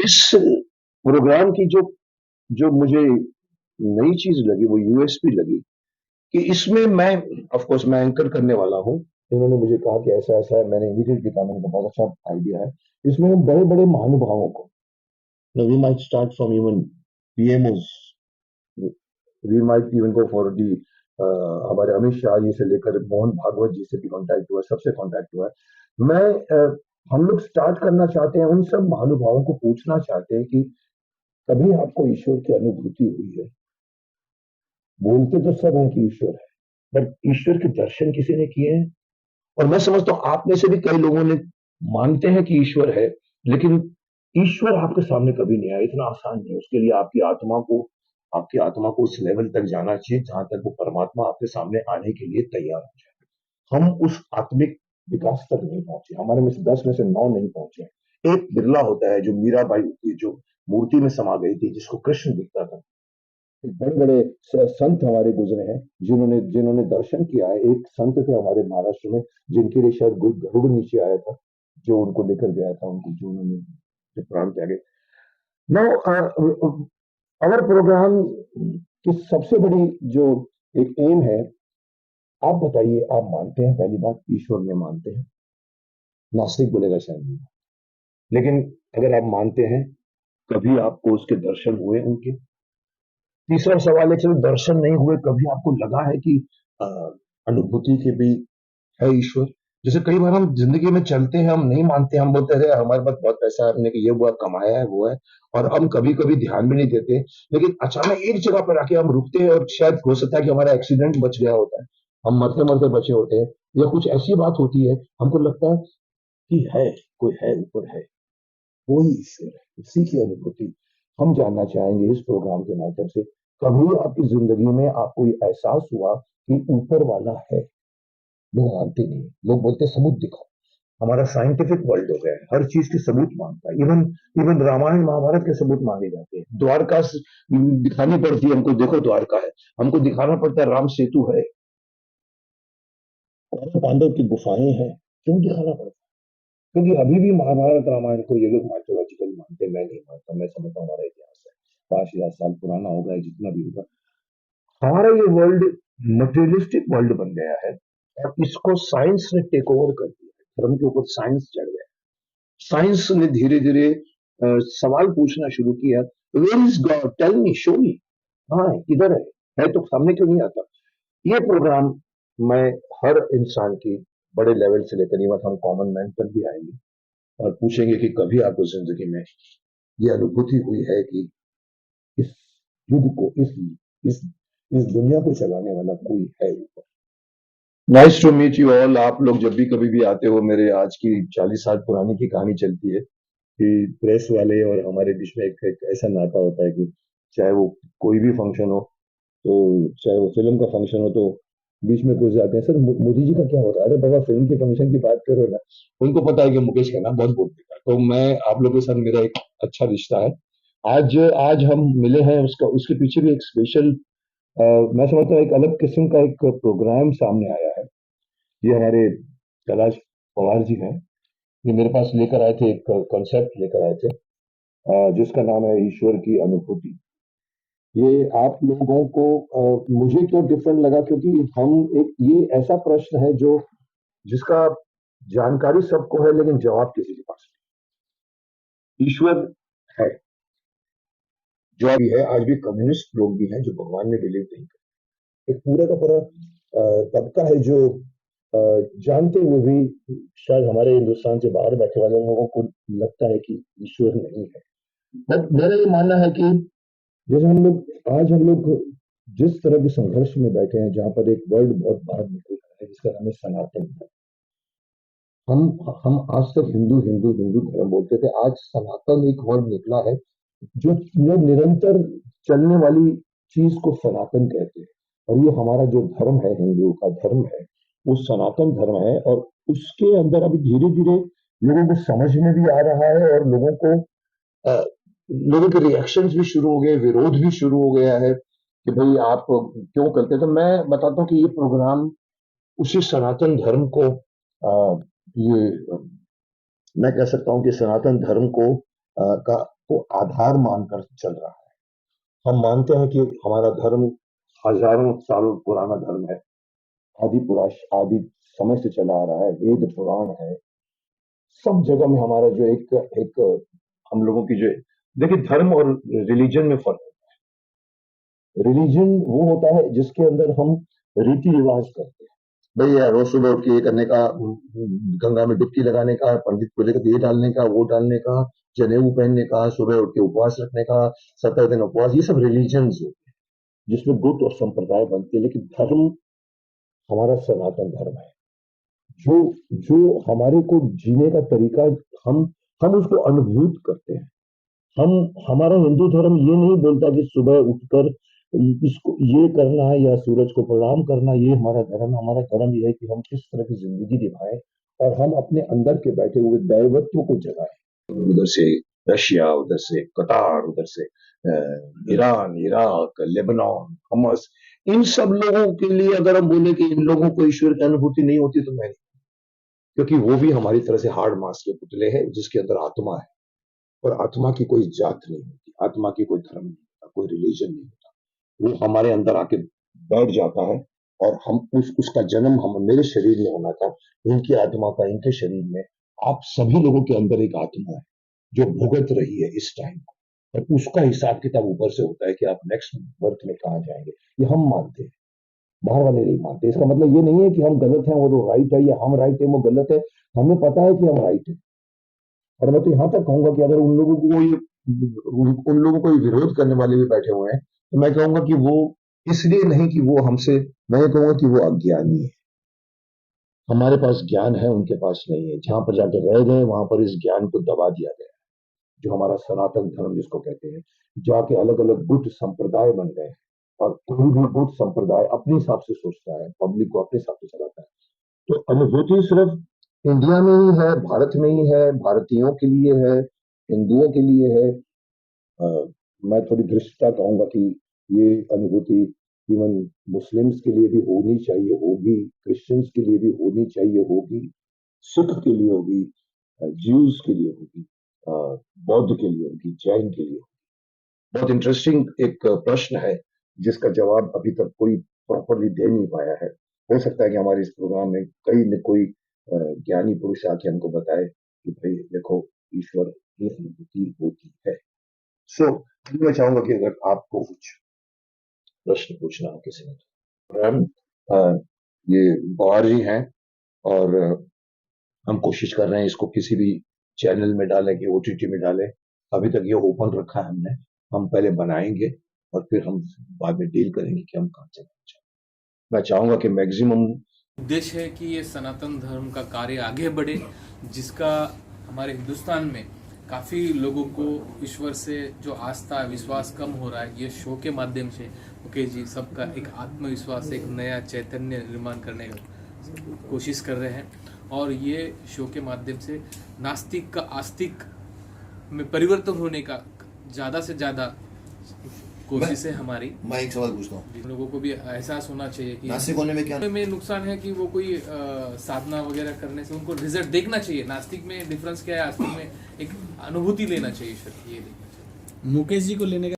इस प्रोग्राम की जो जो मुझे नई चीज लगी, वो यूएसपी लगी कि इसमें मैं, ऑफ कोर्स मैं एंकर करने वाला हूँ। इन्होंने मुझे कहा कि ऐसा ऐसा है, मैंने इमीडिएट किया, मैंने कहा बहुत अच्छा आइडिया है। इसमें हम बड़े बड़े महानुभावों को, we might start from even PMOs, we might even go for the, हमारे अमित शाह जी से लेकर मोहन भागवत जी से भी कांटेक्ट हुआ है, सबसे कांटेक्ट हुआ है। हम लोग स्टार्ट करना चाहते हैं, उन सब महानुभावों को पूछना चाहते हैं कि कभी आपको ईश्वर की अनुभूति हुई है? बोलते तो सब हैं कि ईश्वर है, बट ईश्वर के दर्शन किसी ने किए हैं? और मैं समझता हूं आप में से भी कई लोगों ने मानते हैं कि ईश्वर है, लेकिन ईश्वर आपके सामने कभी नहीं आया। इतना आसान नहीं है। उसके लिए आपकी आत्मा को उस लेवल तक जाना चाहिए जहां तक वो परमात्मा आपके सामने आने के लिए तैयार हो जाए। हम उस आत्मिक विकास तक नहीं पहुंचे, हमारे में से 10 में से 9 नहीं पहुंचे। एक बिरला होता है जो मीराबाई की जो मूर्ति में समा गई थी, जिसको कृष्ण दिखता था। बड़े बड़े संत हमारे गुजरे हैं जिन्होंने जिन्होंने दर्शन किया है। एक संत थे हमारे महाराष्ट्र में, जिनके लिए शायद गरुड़ नीचे आया था, जो उनको लेकर गया था, उनको जो उन्होंने प्राण त्यागे। नाउ अवर प्रोग्राम की सबसे बड़ी जो एक एम है, आप बताइए, आप मानते हैं? पहली बात, ईश्वर में मानते हैं? नास्तिक बोलेगा शायद नहीं, लेकिन अगर आप मानते हैं, कभी आपको उसके दर्शन हुए उनके? तीसरा सवाल है, चलो दर्शन नहीं हुए, कभी आपको लगा है कि अनुभूति के भी है ईश्वर? जैसे कई बार हम जिंदगी में चलते हैं, हम नहीं मानते, हम बोलते हैं हमारे पास बहुत पैसा है, हमने ये हुआ, कमाया है, वो है, और हम कभी कभी ध्यान भी नहीं देते। लेकिन अचानक एक जगह पर आके हम रुकते हैं, और शायद हो सकता है कि हमारा एक्सीडेंट बच गया होता है, हम मरते मरते बचे होते हैं, या कुछ ऐसी बात होती है, हमको लगता है कि है, कोई है, ऊपर है, वही ईश्वर है, उसी की अनुभूति हम जानना चाहेंगे इस प्रोग्राम के माध्यम से। कभी आपकी जिंदगी में आपको ये एहसास हुआ कि ऊपर वाला है? लोग मानते नहीं, लोग बोलते सबूत दिखाओ। हमारा साइंटिफिक वर्ल्ड हो गया है, हर चीज के सबूत मांगता है। इवन इवन रामायण महाभारत के सबूत मांगे जाते हैं। द्वारका दिखानी पड़ती है हमको, देखो द्वारका है। हमको दिखाना पड़ता है राम सेतु है, पांडव की गुफाएं हैं। क्यों दिखाना पड़ता है? क्योंकि अभी भी महाभारत रामायण को ये लोग माइथोलॉजिकल मानते हैं, मैं नहीं मानता। मैं समझता हूँ हमारा इतिहास है, 5,000 साल पुराना होगा, जितना भी होगा। हमारा ये वर्ल्ड मटेरियलिस्टिक वर्ल्ड बन गया है, और इसको साइंस ने टेक ओवर कर दिया है। धर्म के ऊपर साइंस चढ़ गया। साइंस ने धीरे धीरे सवाल पूछना शुरू किया, where is God, tell me, show me. हाँ, किधर है तो सामने क्यों नहीं आता? ये प्रोग्राम मैं हर इंसान की, बड़े लेवल से लेकर इवन हम कॉमन मैन तक भी आएंगे और पूछेंगे कि कभी आपको जिंदगी में ये अनुभूति हुई है कि इस युग को, इस इस दुनिया को चलाने वाला कोई है ऊपर? Nice to meet you all. आप लोग जब भी कभी भी आते हो, मेरे आज की 40 साल पुरानी की कहानी चलती है कि प्रेस वाले और हमारे बीच में एक ऐसा नाता होता है कि चाहे वो कोई भी फंक्शन हो, तो चाहे वो फिल्म का फंक्शन हो, तो बीच में घुस जाते हैं, सर मोदी जी का क्या होता है? अरे बाबा, फिल्म के फंक्शन की बात करो ना। उनको पता है कि मुकेश खन्ना बहुत बोल देगा। तो मैं, आप लोगों के साथ मेरा एक अच्छा रिश्ता है। आज आज हम मिले हैं, उसका उसके पीछे भी एक स्पेशल, मैं समझता हूँ एक अलग किस्म का एक प्रोग्राम सामने आया है। ये हमारे कैलाश पवार जी हैं, ये मेरे पास लेकर आए थे, एक कॉन्सेप्ट लेकर आए थे, जिसका नाम है ईश्वर की अनुभूति। ये आप लोगों को, मुझे क्यों डिफरेंट लगा, क्योंकि हम एक, ये ऐसा प्रश्न है जो, जिसका जानकारी सबको है, लेकिन जवाब किसी के पास नहीं। ईश्वर है, जो भी है, आज भी कम्युनिस्ट लोग भी हैं जो भगवान में बिलीव नहीं करते। एक पूरा का पूरा तबका है जो जानते हुए भी शायद हमारे हिंदुस्तान से बाहर बैठे वाले लोगों को लगता है कि ईश्वर नहीं है। बट मेरा ये मानना है कि जैसे हम लोग जिस तरह के संघर्ष में बैठे हैं, जहां पर एक वर्ड बहुत बाहर निकल रहा है जिसका नाम है सनातन। हम आज तक हिंदू हिंदू हिंदू धर्म बोलते थे, आज सनातन एक वर्ड निकला है, जो निरंतर चलने वाली चीज को सनातन कहते हैं। और ये हमारा जो धर्म है, हिंदू का धर्म है, वो सनातन धर्म है। और उसके अंदर अभी धीरे धीरे लोगों को समझ में भी आ रहा है, और लोगों के रिएक्शंस भी शुरू हो गए, विरोध भी शुरू हो गया है कि भाई आप क्यों करते हैं। तो मैं बताता हूँ कि ये प्रोग्राम उसी सनातन धर्म को, ये मैं कह सकता हूँ कि सनातन धर्म को का को आधार मानकर चल रहा है। हम मानते हैं कि हमारा धर्म हजारों सालों पुराना धर्म है, आदि समय से चला आ रहा है, वेद पुराण है, सब जगह में हमारा जो एक हम लोगों की जो, देखिए धर्म और रिलीजन में फर्क है। रिलीजन वो होता है जिसके अंदर हम रीति रिवाज करते हैं। भैया रोज सुबह उठ के ये करने का, गंगा में डुबकी लगाने का, पंडित को लेकर ये डालने का, वो डालने का, जनेऊ पहनने का, सुबह उठ के उपवास रखने का, 70 दिन उपवास, ये सब रिलीजन्स होते हैं जिसमें गुट और संप्रदाय बनते हैं। लेकिन धर्म हमारा सनातन धर्म है, जो जो हमारे को जीने का तरीका, हम उसको अनुभूत करते हैं। हमारा हिंदू धर्म ये नहीं बोलता कि सुबह उठकर इसको ये करना है या सूरज को प्रणाम करना, ये हमारा धर्म ये है कि हम किस तरह की जिंदगी निभाएं और हम अपने अंदर के बैठे हुए दैवत्व को जगाएं। उधर से रशिया, उधर से कतार, उधर से ईरान, इराक, लेबनान, हमस, इन सब लोगों के लिए अगर हम बोले कि इन लोगों को ईश्वर की अनुभूति नहीं होती तो मैं नहीं, क्योंकि वो भी हमारी तरह से हार्ड मास के पुतले हैं जिसके अंदर आत्मा है, और आत्मा की कोई जात नहीं होती, आत्मा की कोई धर्म नहीं होता, कोई रिलीजन नहीं होता, वो हमारे अंदर आके बैठ जाता है और हम उसका जन्म हम मेरे शरीर में होना था, इनकी आत्मा का इनके शरीर में। आप सभी लोगों के अंदर एक आत्मा है जो भुगत रही है इस टाइम को, और उसका हिसाब किताब ऊपर से होता है कि आप नेक्स्ट बर्थ में कहाँ जाएंगे। ये हम मानते हैं, बाहर वाले नहीं मानते। इसका मतलब ये नहीं है कि हम गलत हैं वो तो राइट है, या हम राइट है वो गलत है। हमें पता है कि हम राइट है, और मैं तो यहां तक कहूंगा कि अगर उन लोगों को विरोध करने वाले भी बैठे हुए हैं तो मैं कहूंगा कि वो इसलिए नहीं कि वो हमसे, मैं कहूंगा कि वो अज्ञानी है। हमारे पास ज्ञान है, उनके पास नहीं है। जहां पर जाके रह गए वहां पर इस ज्ञान को दबा दिया गया, जो हमारा सनातन धर्म जिसको कहते हैं। जाके अलग अलग गुट संप्रदाय बन गए, और कोई भी गुट संप्रदाय अपने हिसाब से सोचता है, पब्लिक को अपने हिसाब से चलाता है। तो अनुभूति सिर्फ इंडिया में ही है, भारत में ही है, भारतीयों के लिए है, हिंदुओं के लिए है। मैं थोड़ी धृष्टता कहूंगा कि ये अनुभूति इवन मुस्लिम्स के लिए भी होनी चाहिए, होगी, क्रिश्चियंस के लिए भी होनी चाहिए, होगी, सिख के लिए होगी, ज्यूज के लिए होगी, बौद्ध के लिए होगी, जैन के लिए होगी। बहुत इंटरेस्टिंग एक प्रश्न है जिसका जवाब अभी तक कोई प्रॉपरली दे नहीं पाया है। हो सकता है कि हमारे इस प्रोग्राम में कोई ज्ञानी पुरुष आके हमको बताए कि भाई देखो ईश्वर की अनुभूति होती है। सो मैं चाहूंगा कि अगर आपको कुछ प्रश्न पूछना हो किसी ने, मैम ये गौर जी हैं, और हम कोशिश कर रहे हैं इसको किसी भी चैनल में डालें कि ओटीटी में डालें। अभी तक ये ओपन रखा है हमने, हम पहले बनाएंगे और फिर हम बाद में डील करेंगे कि हम कहाँ चलना चाहते हैं। मैं चाहूंगा कि मैक्सिमम उद्देश्य है कि ये सनातन धर्म का कार्य आगे बढ़े, जिसका हमारे हिंदुस्तान में काफ़ी लोगों को ईश्वर से जो आस्था विश्वास कम हो रहा है, ये शो के माध्यम से मुकेश जी सबका एक आत्मविश्वास, एक नया चैतन्य निर्माण करने का कोशिश कर रहे हैं। और ये शो के माध्यम से नास्तिक का आस्तिक में परिवर्तन होने का ज़्यादा से ज़्यादा कोशिश है हमारी। मैं एक सवाल पूछता हूँ, लोगों को भी एहसास होना चाहिए कि नास्तिक होने में क्या में नुकसान है कि वो कोई साधना वगैरह करने से उनको रिजल्ट देखना चाहिए। नास्तिक में डिफरेंस क्या है, आस्तिक में एक अनुभूति लेना चाहिए ईश्वर की, ये देखना चाहिए। मुकेश जी को लेने का